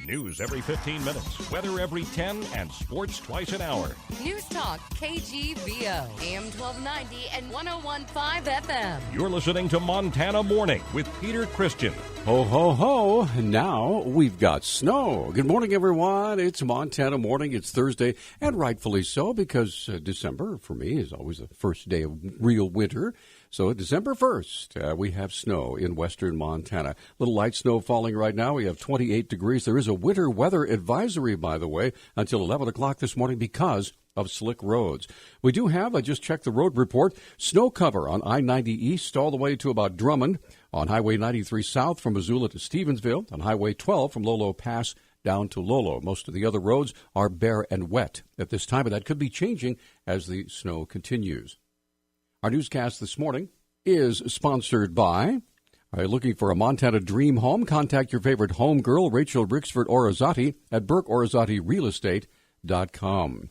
News every 15 minutes, weather every 10, and sports twice an hour. Newstalk, KGVO, AM 1290 and 101.5 FM. You're listening to Montana Morning with Peter Christian. Ho, ho, ho. Now we've got snow. Good morning, everyone. It's Montana Morning. It's Thursday, and rightfully so, because December, for me, is always the first day of real winter. So December 1st, we have snow in western Montana. Little light snow falling right now. We have 28 degrees. There is a winter weather advisory, by the way, until 11 o'clock this morning because of slick roads. We do have, I just checked the road report, snow cover on I-90 East all the way to about Drummond, on Highway 93 South from Missoula to Stevensville, on Highway 12 from Lolo Pass down to Lolo. Most of the other roads are bare and wet at this time, but that could be changing as the snow continues. Our newscast this morning is sponsored by, are you looking for a Montana dream home? Contact your favorite home girl, Rachel Rixford Orizati, at BurkeOrizatiRealEstate.com.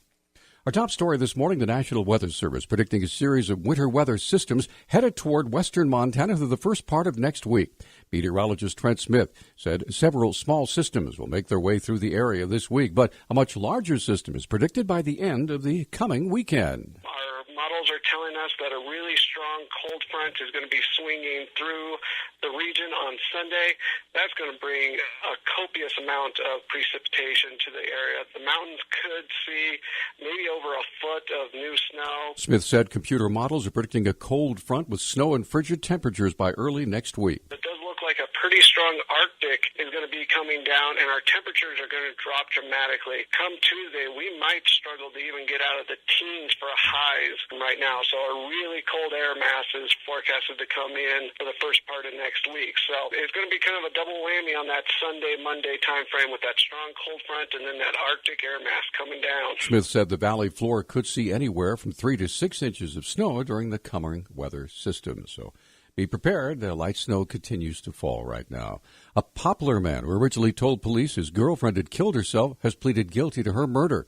Our top story this morning, the National Weather Service predicting a series of winter weather systems headed toward western Montana through the first part of next week. Meteorologist Trent Smith said several small systems will make their way through the area this week, but a much larger system is predicted by the end of the coming weekend. Our models are telling us that a really strong cold front is going to be swinging through the region on Sunday. That's going to bring a copious amount of precipitation to the area. The mountains could see maybe over a foot of new snow. Smith said computer models are predicting a cold front with snow and frigid temperatures by early next week. It does look like a pretty strong Arctic is going to be coming down, and our temperatures are going to drop dramatically. Come Tuesday, we might struggle to even get out of the teens for highs right now. So a really cold air mass is forecasted to come in for the first part of next week. So it's going to be kind of a double whammy on that Sunday, Monday time frame with that strong cold front and then that Arctic air mass coming down. Smith said the valley floor could see anywhere from 3 to 6 inches of snow during the coming weather system. So be prepared. The light snow continues to fall right now. A Poplar man who originally told police his girlfriend had killed herself has pleaded guilty to her murder.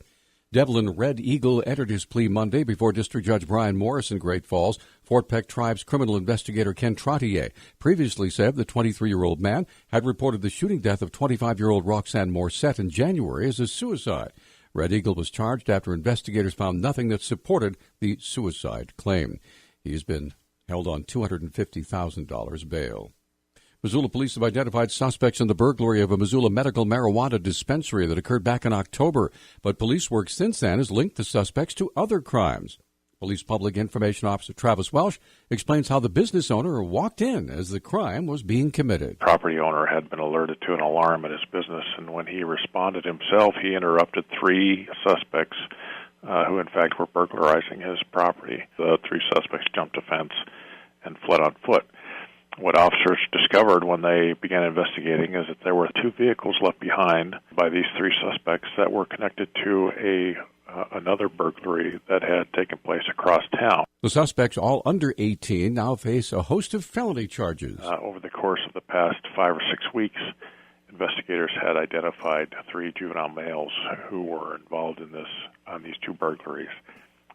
Devlin Red Eagle entered his plea Monday before District Judge Brian Morris in Great Falls. Fort Peck Tribe's criminal investigator Ken Trottier previously said the 23-year-old man had reported the shooting death of 25-year-old Roxanne Morissette in January as a suicide. Red Eagle was charged after investigators found nothing that supported the suicide claim. He has been held on $250,000 bail. Missoula police have identified suspects in the burglary of a Missoula medical marijuana dispensary that occurred back in October, but police work since then has linked the suspects to other crimes. Police Public Information Officer Travis Welsh explains how the business owner walked in as the crime was being committed. The property owner had been alerted to an alarm at his business, and when he responded himself, he interrupted 3 suspects who, in fact, were burglarizing his property. The 3 suspects jumped a fence and fled on foot. What officers discovered when they began investigating is that there were 2 vehicles left behind by these 3 suspects that were connected to another burglary that had taken place across town. The suspects, all under 18, now face a host of felony charges. Over the course of the past 5 or 6 weeks, investigators had identified 3 juvenile males who were involved in these 2 burglaries,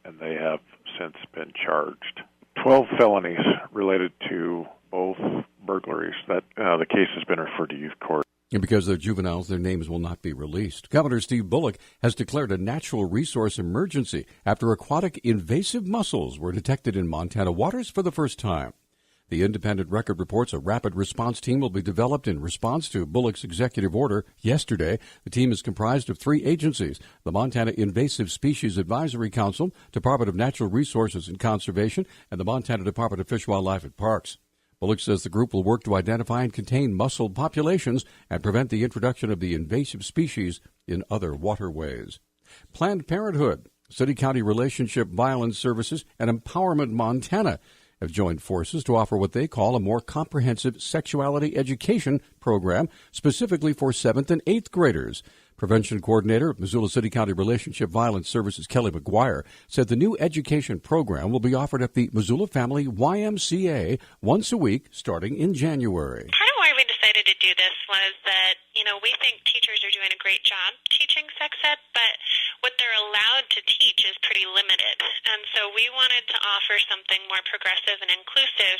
and they have since been charged. 12 felonies related to both burglaries. That the case has been referred to youth court. And because they're juveniles, their names will not be released. Governor Steve Bullock has declared a natural resource emergency after aquatic invasive mussels were detected in Montana waters for the first time. The Independent Record reports a rapid response team will be developed in response to Bullock's executive order yesterday. The team is comprised of 3 agencies: the Montana Invasive Species Advisory Council, Department of Natural Resources and Conservation, and the Montana Department of Fish, Wildlife, and Parks. Bullock says the group will work to identify and contain mussel populations and prevent the introduction of the invasive species in other waterways. Planned Parenthood, City-County Relationship Violence Services, and Empowerment Montana have joined forces to offer what they call a more comprehensive sexuality education program specifically for 7th and 8th graders. Prevention Coordinator of Missoula City-County Relationship Violence Services, Kelly McGuire, said the new education program will be offered at the Missoula Family YMCA once a week starting in January. Part of why we decided to do this was that, we think teachers are doing a great job teaching sex ed, but what they're allowed to teach is pretty limited. And so we wanted to offer something more progressive and inclusive,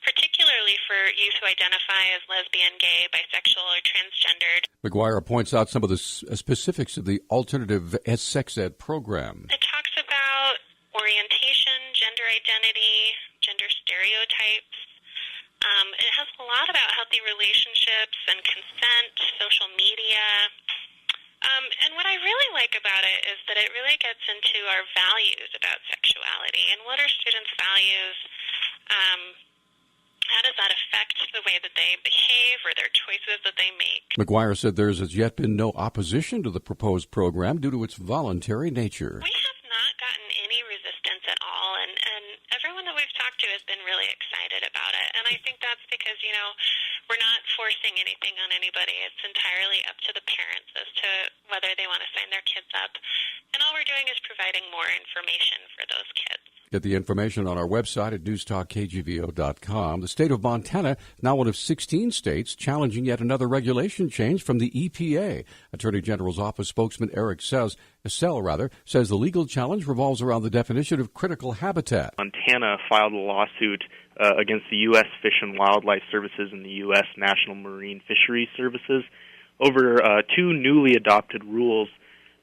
particularly for youth who identify as lesbian, gay, bisexual, or transgendered. McGuire points out some of the specifics of the alternative sex ed program. It talks about orientation, gender identity, gender stereotypes. It has a lot about healthy relationships and consent, social media. And what I really like about it is that it really gets into our values about sexuality and what are students' values. How does that affect the way that they behave or their choices that they make? McGuire said there has yet been no opposition to the proposed program due to its voluntary nature. We have not gotten any resistance at all, and everyone that we've talked to has been really excited about it. And I think that's because, we're not forcing anything on anybody. It's entirely up to the parents as to whether they want to sign their kids up. And all we're doing is providing more information for those kids. Get the information on our website at newstalkkgvo.com. The state of Montana, now one of 16 states, challenging yet another regulation change from the EPA. Attorney General's office spokesman Eric Sell says the legal challenge revolves around the definition of critical habitat. Montana filed a lawsuit against the U.S. Fish and Wildlife Services and the U.S. National Marine Fisheries Services over two newly adopted rules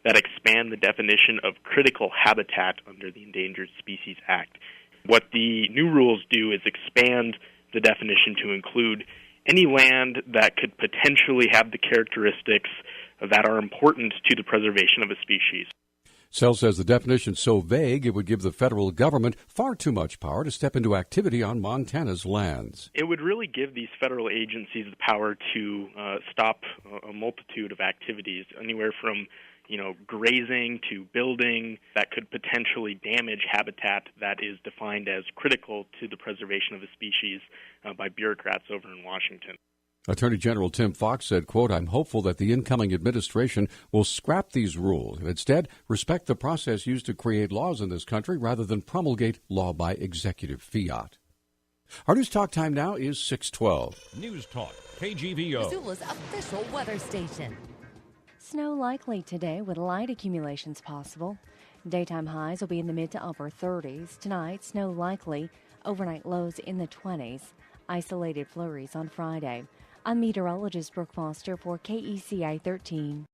that expand the definition of critical habitat under the Endangered Species Act. What the new rules do is expand the definition to include any land that could potentially have the characteristics that are important to the preservation of a species. Sell says the definition is so vague it would give the federal government far too much power to step into activity on Montana's lands. It would really give these federal agencies the power to stop a multitude of activities, anywhere from grazing to building that could potentially damage habitat that is defined as critical to the preservation of a species by bureaucrats over in Washington. Attorney General Tim Fox said, quote, "I'm hopeful that the incoming administration will scrap these rules and instead respect the process used to create laws in this country rather than promulgate law by executive fiat." Our news talk time now is 6:12. News Talk, KGVO. Missoula's official weather station. Snow likely today with light accumulations possible. Daytime highs will be in the mid to upper 30s. Tonight, snow likely. Overnight lows in the 20s. Isolated flurries on Friday. I'm meteorologist Brooke Foster for KECI 13.